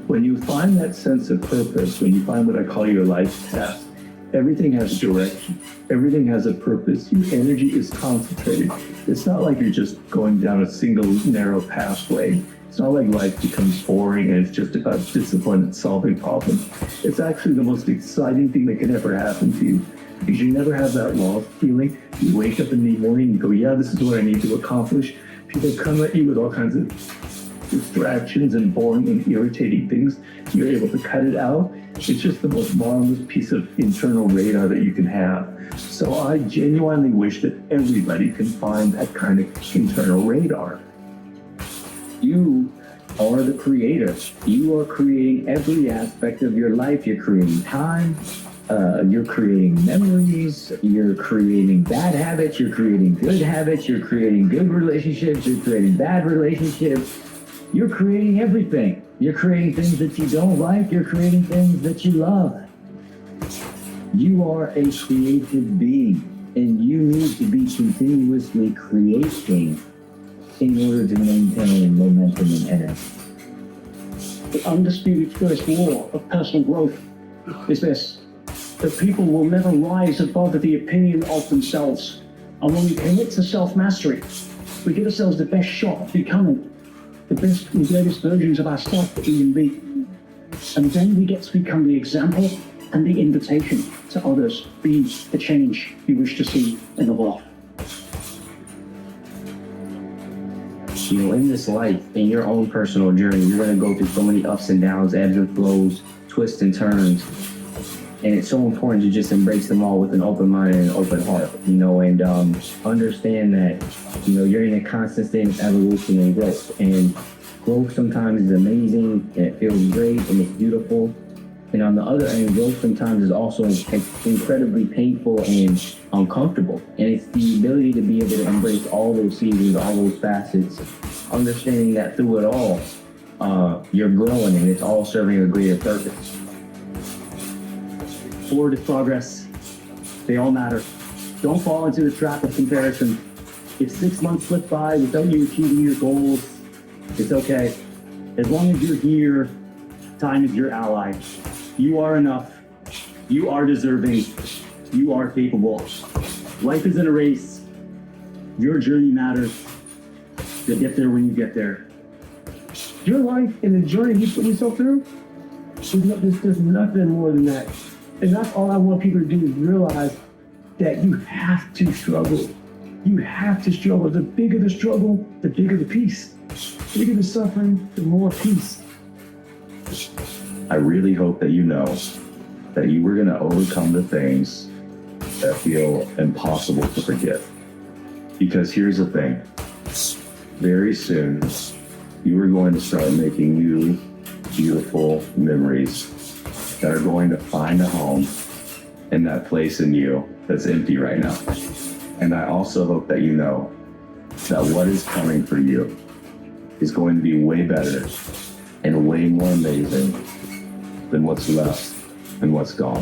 When you find that sense of purpose, when you find what I call your life test, everything has direction, everything has a purpose, your energy is concentrated. It's not like you're just going down a single narrow pathway. It's not like life becomes boring and it's just about discipline and solving problems. It's actually the most exciting thing that can ever happen to you because you never have that lost feeling. You wake up in the morning and go, yeah, this is what I need to accomplish. People come at you with all kinds of distractions and boring and irritating things. You're able to cut it out. It's just the most marvelous piece of internal radar that you can have. So I genuinely wish that everybody can find that kind of internal radar. You are the creator. You are creating every aspect of your life. You're creating time. You're creating memories. You're creating bad habits. You're creating good habits. You're creating good relationships. You're creating bad relationships. You're creating everything. You're creating things that you don't like. You're creating things that you love. You are a creative being, and you need to be continuously creating in order to maintain momentum and energy. The undisputed first law of personal growth is this: that people will never rise above the opinion of themselves. And when we commit to self-mastery, we give ourselves the best shot at becoming the best and greatest versions of ourselves that we can be. And then we get to become the example and the invitation to others. Be the change you wish to see in the world. You know, in this life, in your own personal journey, you're going to go through so many ups and downs, ebbs and flows, twists and turns. And it's so important to just embrace them all with an open mind and an open heart, you know, and understand that, you know, you're in a constant state of evolution and growth. And growth sometimes is amazing and it feels great and it's beautiful. And on the other end, growth sometimes is also incredibly painful and uncomfortable. And it's the ability to be able to embrace all those seasons, all those facets, understanding that through it all, you're growing and it's all serving a greater purpose. Forward is progress. They all matter. Don't fall into the trap of comparison. If 6 months slip by without you achieving your goals, it's okay. As long as you're here, time is your ally. You are enough. You are deserving. You are capable. Life isn't a race. Your journey matters. You'll get there when you get there. Your life and the journey you put yourself through, there's nothing more than that. And that's all I want people to do is realize that you have to struggle. You have to struggle. The bigger the struggle, the bigger the peace. The bigger the suffering, the more peace. I really hope that you know that you were going to overcome the things that feel impossible to forgive. Because here's the thing. Very soon, you are going to start making new, beautiful memories that are going to find a home in that place in you that's empty right now. And I also hope that you know that what is coming for you is going to be way better and way more amazing than what's left and what's gone.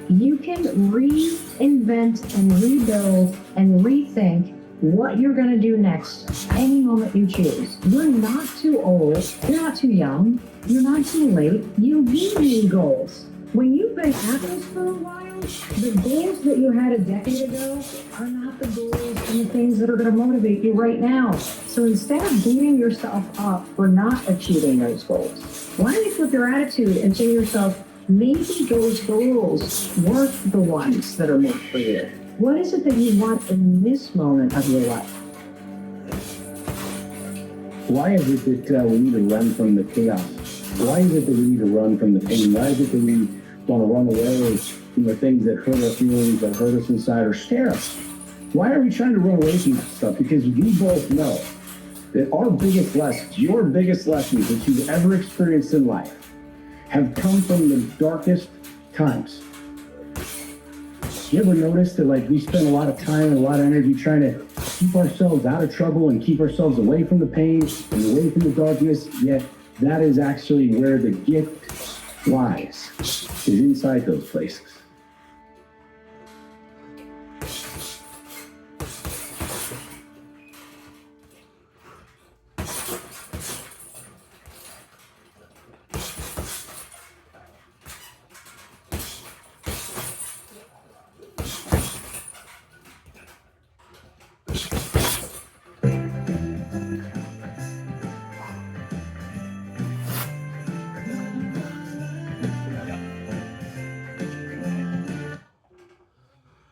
You can reinvent and rebuild and rethink what you're going to do next any moment you choose. You're not too old, you're not too young, you're not too late. You do need goals. When you've been at this for a while, the goals that you had a decade ago are not the goals and the things that are going to motivate you right now. So instead of beating yourself up for not achieving those goals, why don't you flip your attitude and say to yourself, maybe those goals weren't the ones that are meant for you. What is it that you want in this moment of your life? Why is it that we need to run from the chaos? Why is it that we need to run from the pain? Why is it that we want to run away from the things that hurt our feelings, that hurt us inside, or scare us? Why are we trying to run away from that stuff? Because we both know that our biggest lessons, your biggest lessons that you've ever experienced in life have come from the darkest times. You ever notice that we spend a lot of time and a lot of energy trying to keep ourselves out of trouble and keep ourselves away from the pain and away from the darkness, yet that is actually where the gift lies, is inside those places.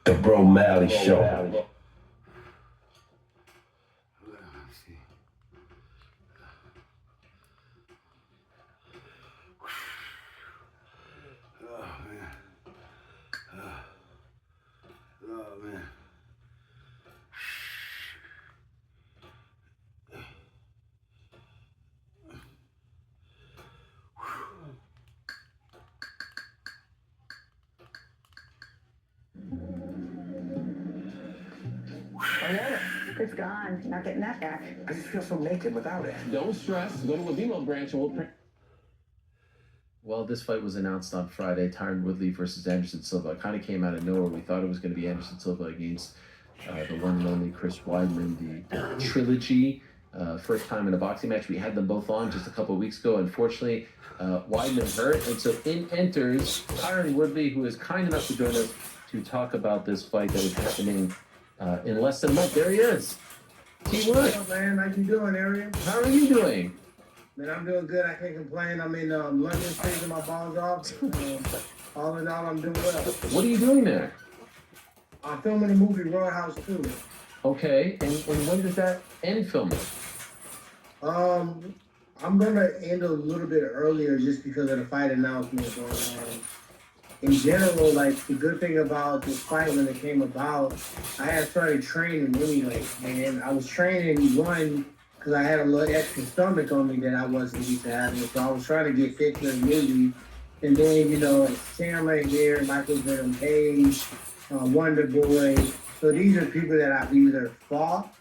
The Bro Malley Show. It's gone. Not getting that back. I just feel so naked without it. Don't stress. Go to Levimo branch and we'll print. Well, this fight was announced on Friday. Tyron Woodley versus Anderson Silva. It kind of came out of nowhere. We thought it was going to be Anderson Silva against the one and only Chris Weidman, the trilogy. First time in a boxing match. We had them both on just a couple of weeks ago. Unfortunately, Weidman hurt, and so in enters Tyron Woodley, who is kind enough to join us to talk about this fight that is happening in less than a month. There he is. T-Wood. What's up, man? How you doing, Arian? How are you doing? Man, I'm doing good. I can't complain. I'm in London taking my balls off. All in all, I'm doing well. What are you doing there? I'm filming the movie Roadhouse 2. Okay, and when does that end filming? I'm gonna end a little bit earlier just because of the fight announcement. But in general, like the good thing about this fight when it came about, I had started training anyway, and I was training one because I had a little extra stomach on me that I wasn't used to having. So I was trying to get fit for the movie, and then Sam right there, Michael Venom Page, Wonder Boy. So these are people that I've either fought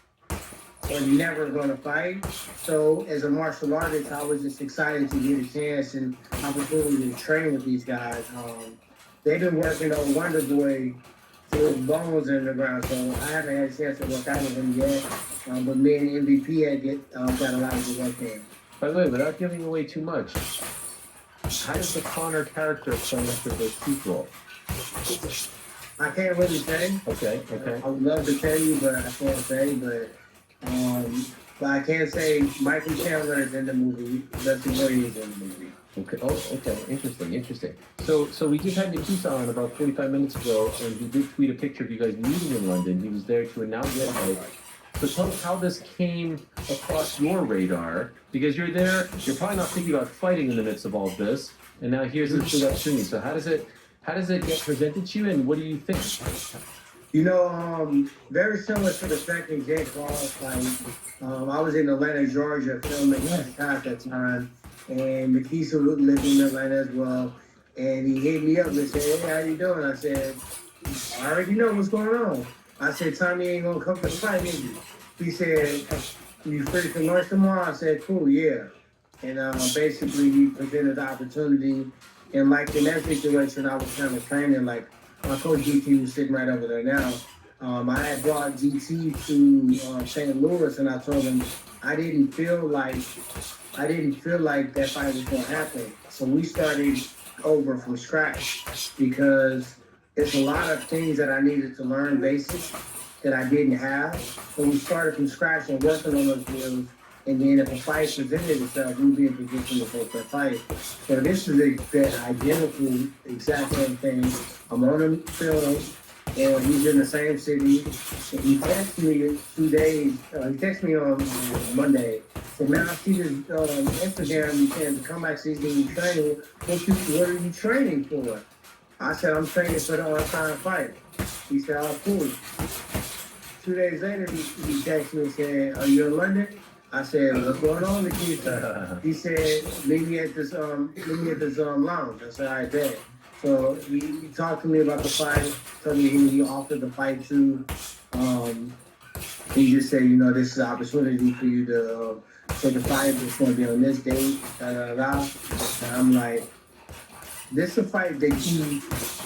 or never gonna fight. So as a martial artist, I was just excited to get a chance and opportunity to train with these guys. They've been working on Wonder Boy till his bones are in the ground, so I haven't had a chance to work out with him yet. But me and MVP got a lot of work in. By the way, without giving away too much, how does the Connor character play into the sequel? I can't really say. Okay. I would love to tell you, but I can't say. But I can say Michael Chandler is in the movie. Dustin Hoyer is in the movie. Okay. Oh, okay. Interesting. So we just had Nikita on about 45 minutes ago, and he did tweet a picture of you guys meeting in London. He was there to announce it. So tell us how this came across your radar, because you're there. You're probably not thinking about fighting in the midst of all of this, and now here's this big opportunity. So how does it get presented to you, and what do you think? Very similar to the second Jake Paul fight. I was in Atlanta, Georgia, filming at that time, and Makisa lived in Atlanta as well. And he hit me up and said, "Hey, how you doing?" I said, "I already know what's going on." I said, "Tommy ain't gonna come to the fight, is he?" He said, "You free for lunch tomorrow?" I said, "Cool, yeah." And basically, he presented the opportunity. And like in that situation, I was kind of training, like my coach GT was sitting right over there now. I had brought GT to St. Louis, and I told him I didn't feel like that fight was gonna happen. So we started over from scratch because it's a lot of things that I needed to learn basics that I didn't have. So we started from scratch and working on those skills. And then if a fight presented itself, we'd be in position to take that fight. So this is the identical, exact same thing. I'm on him film, and he's in the same city. And he texted me 2 days. He texted me on Monday. So now I see this Instagram. He said, "Come back, see you training. What are you training for?" I said, "I'm training for the on-time fight." He said, "Oh, cool." 2 days later, he texted me and said, "Are you in London?" I said, "What's going on with you?" He said, meet me at this lounge. I said, "All right, bet." So he talked to me about the fight, told me who he offered the fight to. He just said, "This is an opportunity for you to take a fight. It's going to be on this date, And I'm like, this is a fight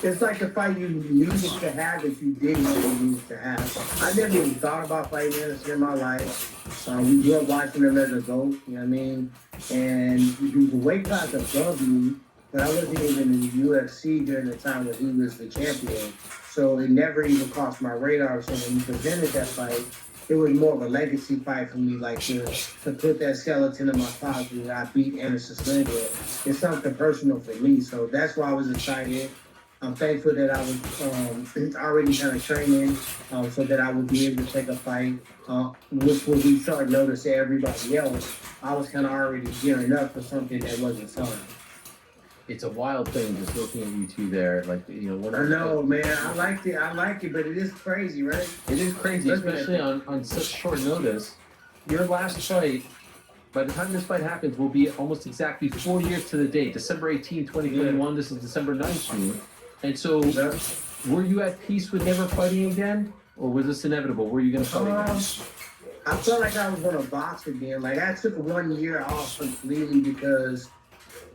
it's like a fight you needed to have that you didn't really need to have. I never even thought about fighting Anderson in my life. We grew up watching him as a GOAT, you know what I mean? And he was a weight class above me, but I wasn't even in the UFC during the time when he was the champion. So it never even crossed my radar. So when he presented that fight, it was more of a legacy fight for me, like to put that skeleton in my closet that I beat Anderson Silva. It's something personal for me, so that's why I was excited. I'm thankful that I was already kind of training so that I would be able to take a fight, which would be short notice to everybody else. I was kind of already gearing up for something that wasn't fun. It's a wild thing just looking at you two there, like one of I know, man. I like it, but it is crazy, right? It is crazy, especially on such short notice. Your last fight, by the time this fight happens, will be almost exactly 4 years to the date, December 18, 2021. This is December 19. And so, were you at peace with never fighting again, or was this inevitable? Were you going to fight again? I felt like I was going to box again. Like I took 1 year off completely because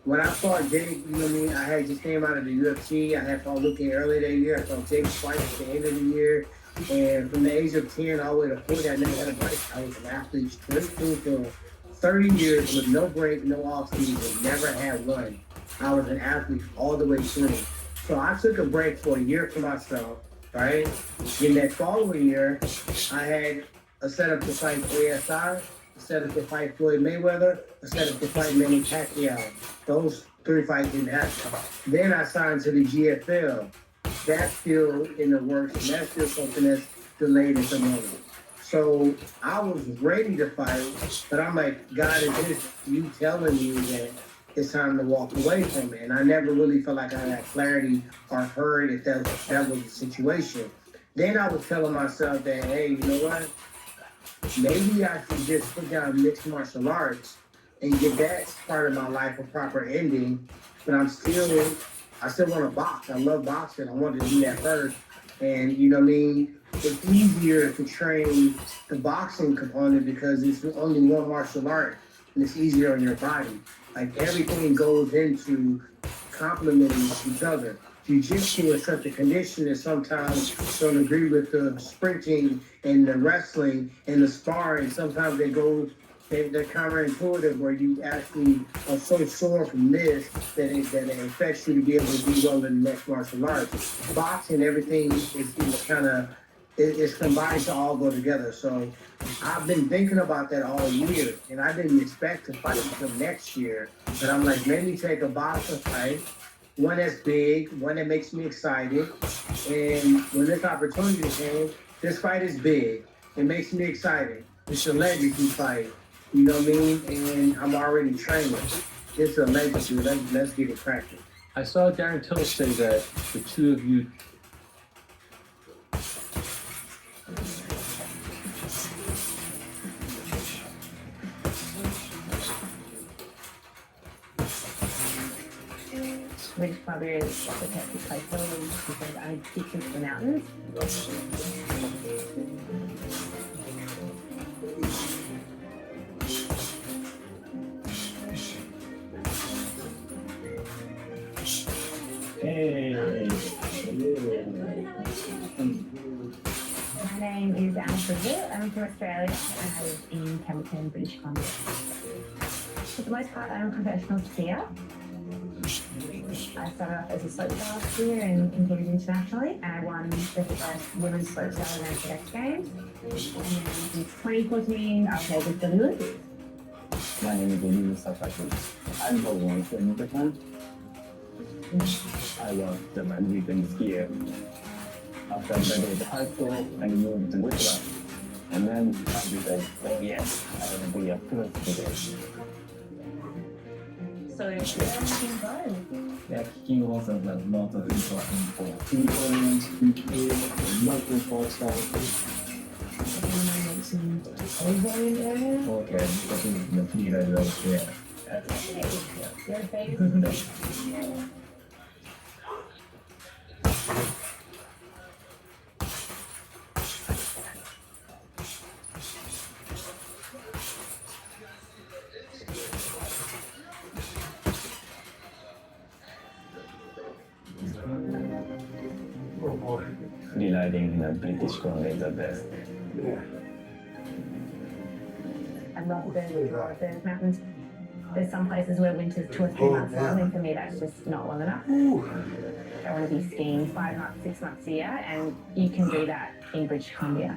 when I fought Jake, you know what I mean? I had just came out of the UFC. I had fought Luke earlier that year. I fought Jake twice at the end of the year. And from the age of 10 all the way to 40, I never had a break. I was an athlete straight through for 30 years with no break, no off season, never had one. I was an athlete all the way through. So I took a break for a year for myself, right? In that following year, I had a setup to fight ASI, a setup to fight Floyd Mayweather, a setup to fight Manny Pacquiao. Those 3 fights didn't happen. Then I signed to the GFL. That's still in the works, and that's still something that's delayed at the moment. So I was ready to fight, but I'm like, God, is this you telling me that it's time to walk away from it? And I never really felt like I had clarity or heard if that was the situation. Then I was telling myself that, hey, you know what? Maybe I should just put down mixed martial arts and give that part of my life a proper ending. But I still want to box. I love boxing. I wanted to do that first. And you know what I mean? It's easier to train the boxing component because it's only one martial art and it's easier on your body. Like everything goes into complementing each other. Jiu-jitsu is such a condition that sometimes don't agree with the sprinting and the wrestling and the sparring. Sometimes they're counterintuitive where you actually are so sore from this that it affects you to be able to do well in the next martial arts. Boxing, everything is kind of it's combined to all go together. So I've been thinking about that all year, and I didn't expect to fight until next year. But I'm like, maybe take a boxing fight, one that's big, one that makes me excited. And when this opportunity came, this fight is big. It makes me excited. It's a legacy fight. You know what I mean? And I'm already training. It's a legacy. Let's get it cracking. I saw Darren Till say that the two of you. British Columbia is the perfect place for me because I kick into the mountains. Hey. My name is Alfred. I'm from Australia and I live in Hamilton, British Columbia. For the most part, I'm a professional skier. I started off as a slopestyle skier and competed internationally. And I won the first women's slopestyle event at X Games. And then in 2014, I was able to go to the Olympics. My name is Reggie. I'm the one from Japan. I was the American skier. After I graduated high school, I moved to Whistler. And then I decided, oh yes, I want to be a pro skier. So it's everything fun. Yeah, kicking was a lot of important for people, multiple sports Okay, I think the three guys are there. Your face. Realizing in the British Columbia is the best. I love the mountains. There's some places where winter's 2 or 3 months long, and for me that's just not long enough. I want to be skiing 5 months, 6 months a year, and you can do that in British Columbia.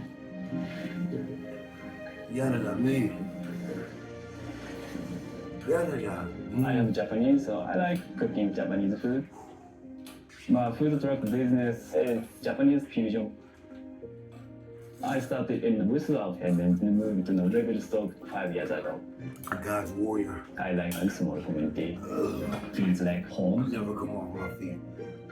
I am Japanese, so I like cooking Japanese food. My food truck business is Japanese fusion. I started in Whistler and then moved to the regular stock 5 years ago. God's warrior. I like a small community. Feels like home. Never come off my feet.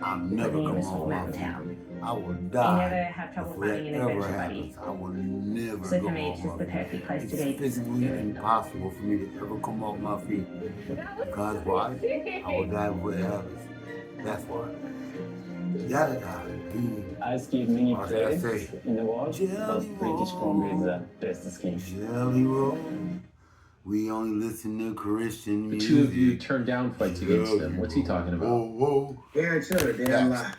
I'll never come off my feet. I will die. You never have trouble finding an adventure buddy. I will never So go for me, off it's just my the perfect place to It's be. physically impossible for me to ever come off my feet. Because why? I will die before it happens. That's why. Gotta die. I skied many What did I places say? in the world, but British Columbia is the best ski. Jelly roll. We only listen to Christian The music. two of you turned down fights against him. What's he talking about? Aaron Tiller, damn lie.